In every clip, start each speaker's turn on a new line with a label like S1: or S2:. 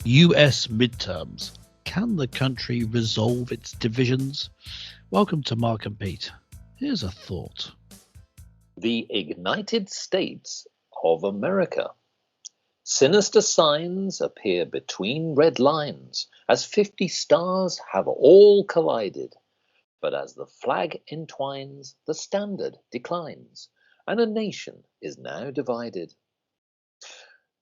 S1: US midterms. Can the country resolve its divisions? Welcome to Mark and Pete. Here's a thought.
S2: The United States of America. Sinister signs appear between red lines as 50 stars have all collided. But as the flag entwines, the standard declines, and a nation is now divided.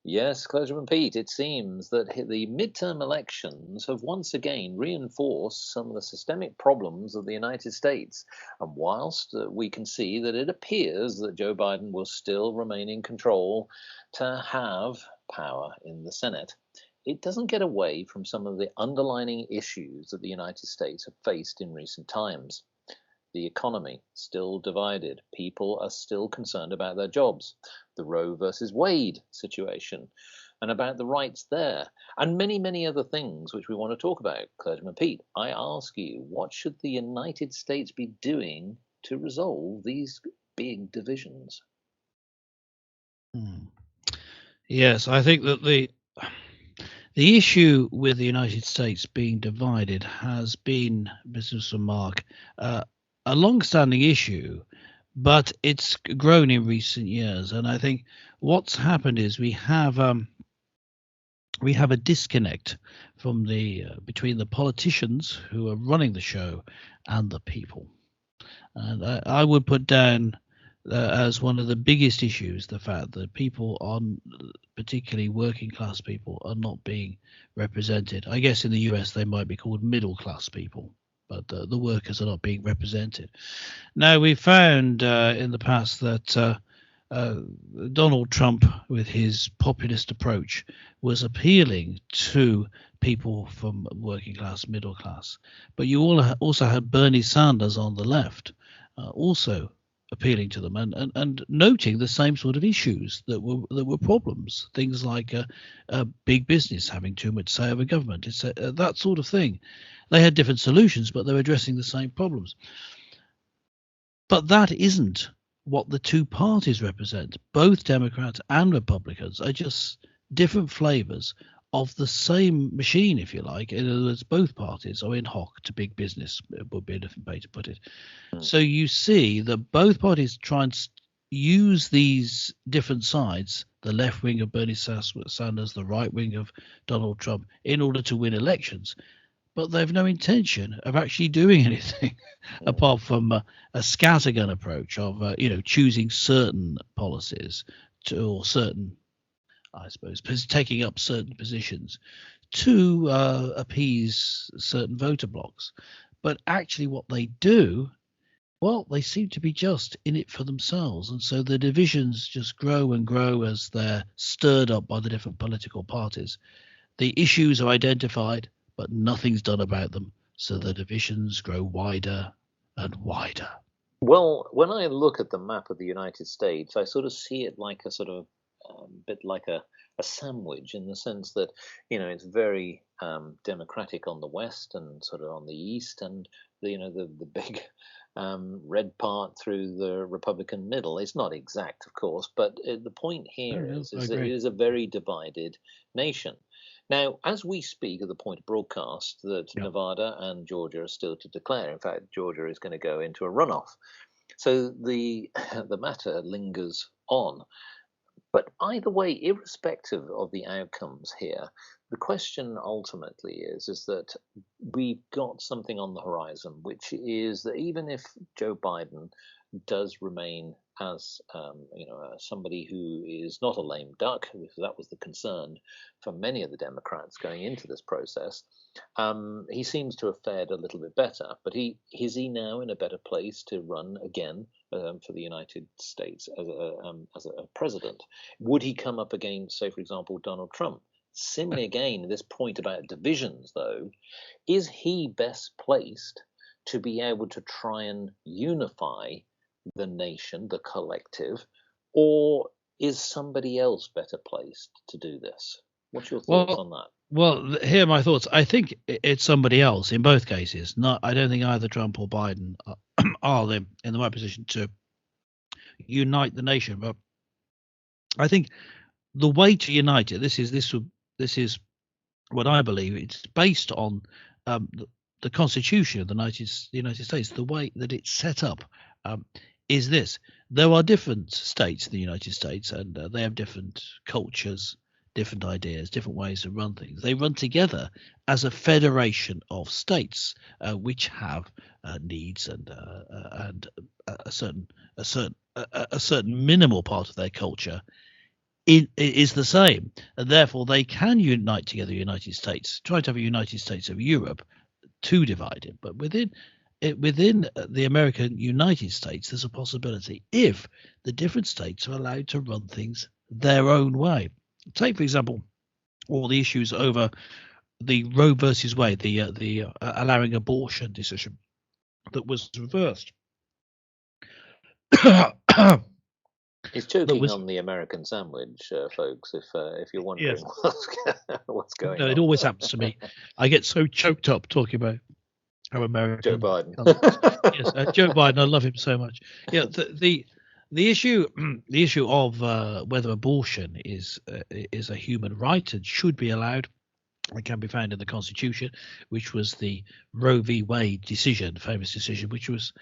S2: Yes, Clergyman Pete, it seems that the midterm elections have once again reinforced some of the systemic problems of the United States. And whilst we can see that it appears that Joe Biden will still remain in control to have power in the Senate, it doesn't get away from some of the underlying issues that the United States have faced in recent times. The economy still divided. People are still concerned about their jobs. The Roe versus Wade situation and about the rights there, and many, many other things which we want to talk about. Clergyman Pete, I ask you, what should the United States be doing to resolve these big divisions?
S1: Yes, I think that the issue with the United States being divided has been, Mr. Mark, a long-standing issue, but it's grown in recent years. And I think what's happened is we have a disconnect from between the politicians who are running the show and the people. And I would put down as one of the biggest issues the fact that people, particularly working class people, are not being represented. I guess in the US they might be called middle class people, but the workers are not being represented. Now, we found in the past that Donald Trump, with his populist approach, was appealing to people from working class, middle class. But you also had Bernie Sanders on the left, also appealing to them and noting the same sort of issues that were problems, things like big business having too much say over government, it's that sort of thing. They had different solutions, but they were addressing the same problems. But that isn't what the two parties represent. Both Democrats and Republicans are just different flavors of the same machine, if you like. In other words, both parties are in hock to big business, would be a different way to put it. So you see that both parties try and use these different sides, the left wing of Bernie Sanders, the right wing of Donald Trump, in order to win elections. But they have no intention of actually doing anything apart from a scattergun approach of, choosing certain policies or certain, I suppose, taking up certain positions to appease certain voter blocks. But actually what they do, well, they seem to be just in it for themselves. And so the divisions just grow and grow as they're stirred up by the different political parties. The issues are identified, but nothing's done about them. So the divisions grow wider and wider.
S2: Well, when I look at the map of the United States, I sort of see it like a sort of bit like a sandwich, in the sense that, it's very democratic on the west and sort of on the east, and the big red part through the Republican middle. It's not exact, of course, but the point here is that it is a very divided nation. Now, as we speak at the point of broadcast, that Nevada and Georgia are still to declare. In fact, Georgia is going to go into a runoff. So the matter lingers on. But either way, irrespective of the outcomes here, the question ultimately is that we've got something on the horizon, which is that even if Joe Biden does remain as somebody who is not a lame duck, because that was the concern for many of the Democrats going into this process, he seems to have fared a little bit better. But is he now in a better place to run again for the United States as a president? Would he come up against, say, for example, Donald Trump? Similarly, again, this point about divisions, though, is he best placed to be able to try and unify the nation, the collective, or is somebody else better placed to do this? What's your thoughts on that?
S1: Well, here are my thoughts. I think it's somebody else in both cases. I don't think either Trump or Biden are in the right position to unite the nation. But I think the way to unite it, this is what I believe, it's based on the Constitution of the United States. The way that it's set up is this: there are different states in the United States, and they have different cultures, different ideas, different ways to run things. They run together as a federation of states, which have needs and a certain a certain minimal part of their culture is the same, and therefore they can unite together. The United States try to have a United States of Europe, two divided, but within the American United States, there's a possibility if the different states are allowed to run things their own way. Take, for example, all the issues over the Roe versus Wade, the allowing abortion decision that was reversed.
S2: He's choking on the American sandwich, folks. If you're wondering what's going on.
S1: It always happens to me. I get so choked up talking about how American
S2: Joe Biden.
S1: Yes, Joe Biden. I love him so much. Yeah, the issue of whether abortion is a human right and should be allowed, it can be found in the Constitution, which was the Roe v. Wade decision, famous decision, which was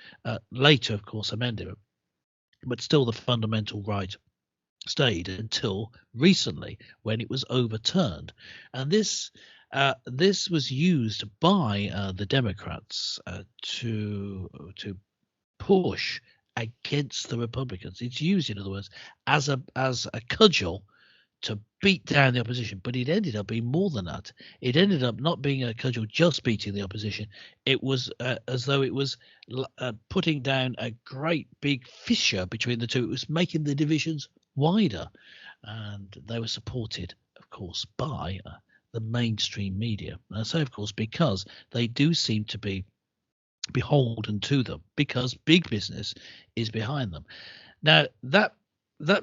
S1: later, of course, amended. But still the fundamental right stayed until recently, when it was overturned. And this was used by the Democrats to push against the Republicans. It's used, in other words, as a cudgel to beat down the opposition, but it ended up being more than that. It ended up not being a cudgel just beating the opposition. It was as though it was putting down a great big fissure between the two. It was making the divisions wider, and they were supported, of course, by the mainstream media. And I say, of course, because they do seem to be beholden to them, because big business is behind them. Now, that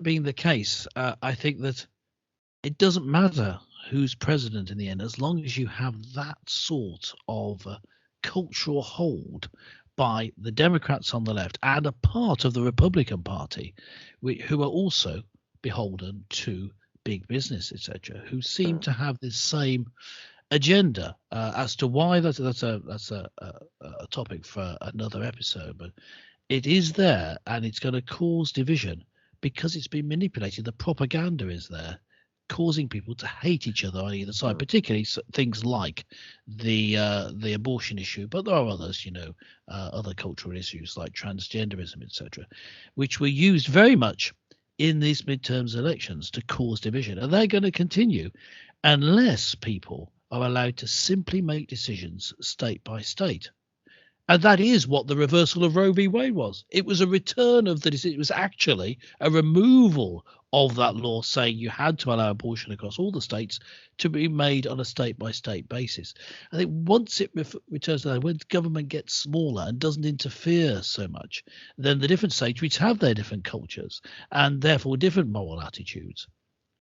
S1: being the case, I think that it doesn't matter who's president in the end, as long as you have that sort of cultural hold by the Democrats on the left and a part of the Republican Party, who are also beholden to big business, etc., who seem to have this same agenda. As to why, that's a topic for another episode, but it is there, and it's going to cause division because it's been manipulated. The propaganda is there, causing people to hate each other on either side, particularly things like the abortion issue, but there are others, other cultural issues like transgenderism, etc., which were used very much in these midterms elections to cause division, and they're going to continue unless people are allowed to simply make decisions state by state. And that is what the reversal of Roe v. Wade was. It was a return of the decision. It was actually a removal of that law saying you had to allow abortion across all the states to be made on a state-by-state basis. I think once it returns to that, when government gets smaller and doesn't interfere so much, then the different states, which have their different cultures and therefore different moral attitudes,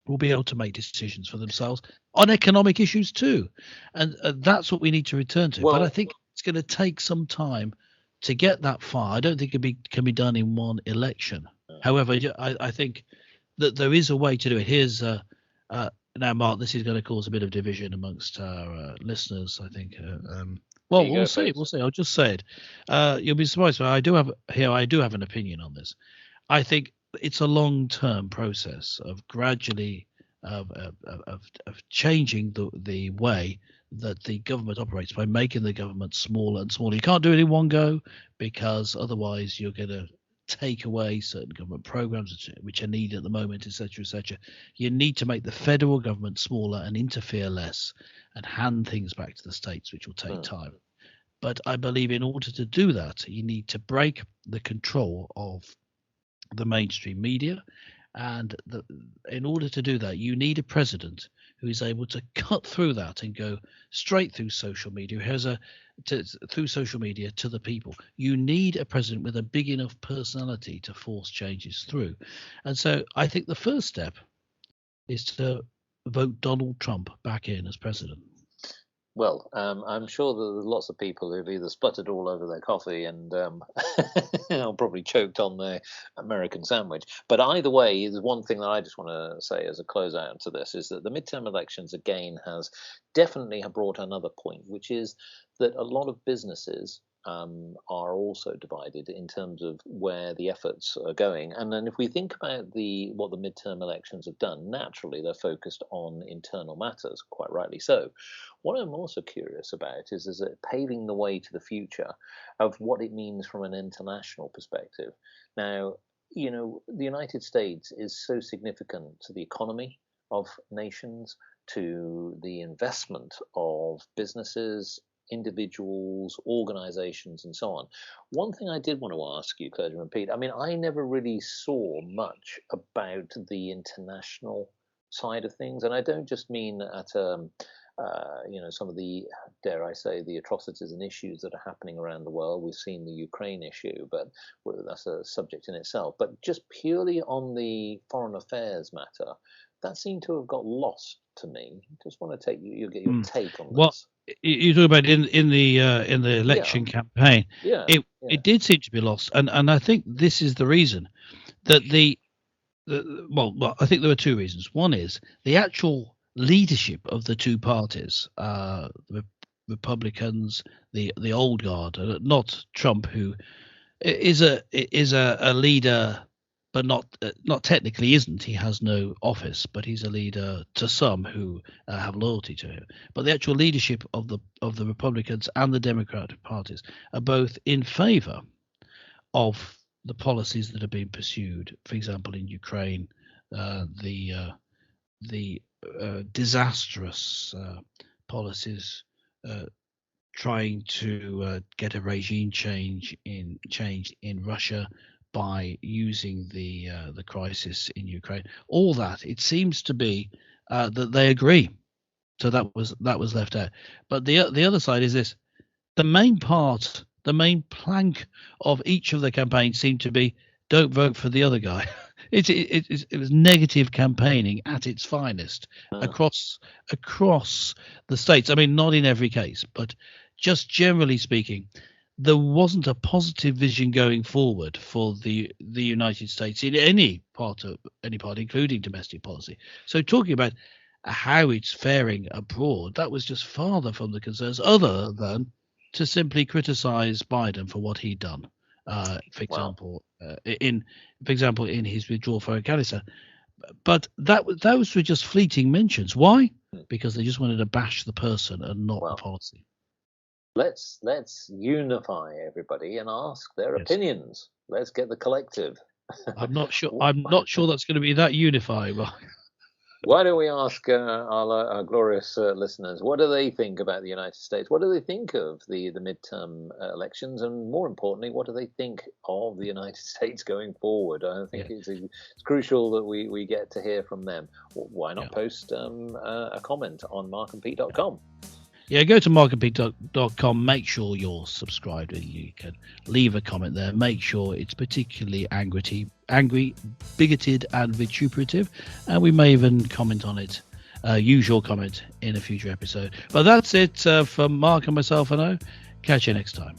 S1: will be able to make decisions for themselves on economic issues too. And that's what we need to return to. But I think it's going to take some time to get that far. I don't think it can be done in one election. However, I think that there is a way to do it. Here's now, Mark, this is going to cause a bit of division amongst our listeners, I think. Well, we'll see. We'll see. I'll just say it. You'll be surprised. But I do have an opinion on this. I think it's a long-term process of gradually of changing the way that the government operates by making the government smaller and smaller. You can't do it in one go, because otherwise you're going to take away certain government programs which are needed at the moment, etc., etc. You need to make the federal government smaller and interfere less and hand things back to the states, which will take time. But I believe in order to do that, you need to break the control of the mainstream media, and in order to do that, you need a president who is able to cut through that and go straight through social media, who has through social media to the people. You need a president with a big enough personality to force changes through. And so I think the first step is to vote Donald Trump back in as president.
S2: Well, I'm sure that there's lots of people who've either spluttered all over their coffee and or probably choked on their American sandwich. But either way, there's one thing that I just want to say as a closeout to this is that the midterm elections again has definitely have brought another point, which is that a lot of businesses are also divided in terms of where the efforts are going. And then if we think about what the midterm elections have done, naturally they're focused on internal matters, quite rightly so. What I'm also curious about is it paving the way to the future of what it means from an international perspective. Now, the United States is so significant to the economy of nations, to the investment of businesses, individuals, organizations, and so on. One thing I did want to ask you, Clergyman Pete, I mean, I never really saw much about the international side of things, and I don't just mean at some of the, dare I say, the atrocities and issues that are happening around the world. We've seen the Ukraine issue, but that's a subject in itself. But just purely on the foreign affairs matter, that seemed to have got lost to me. Just want to take you get your take on
S1: Well,
S2: this.
S1: you talk about in the election campaign. It did seem to be lost, and I think this is the reason that well, I think there were two reasons. One is the actual leadership of the two parties, the Republicans, the old guard, not Trump, who is a leader, but not technically isn't. He has no office, but he's a leader to some who have loyalty to him. But the actual leadership of the Republicans and the Democratic parties are both in favour of the policies that are being pursued. For example, in Ukraine, the disastrous policies trying to get a regime change in Russia by using the crisis in Ukraine. All that, it seems to be that they agree. So that was left out. But the other side is this: the main plank of each of the campaigns seemed to be don't vote for the other guy. It was negative campaigning at its finest across the states. I mean, not in every case, but just generally speaking, there wasn't a positive vision going forward for the United States in any part, including domestic policy. So talking about how it's faring abroad, that was just farther from the concerns, other than to simply criticize Biden for what he'd done. For example, in his withdrawal from Afghanistan. But those were just fleeting mentions. Why? Because they just wanted to bash the person and not the policy.
S2: Let's unify everybody and ask their opinions. Let's get the collective.
S1: I'm not sure that's going to be that unifying.
S2: Why don't we ask our glorious listeners, what do they think about the United States? What do they think of the midterm elections? And more importantly, what do they think of the United States going forward? I think it's crucial that we get to hear from them. Why not post a comment on markandpete.com?
S1: Yeah, go to markandpete.com. Make sure you're subscribed and you can leave a comment there. Make sure it's particularly angry, bigoted, and vituperative. And we may even comment on it, use your comment in a future episode. But that's it from Mark and myself, and catch you next time.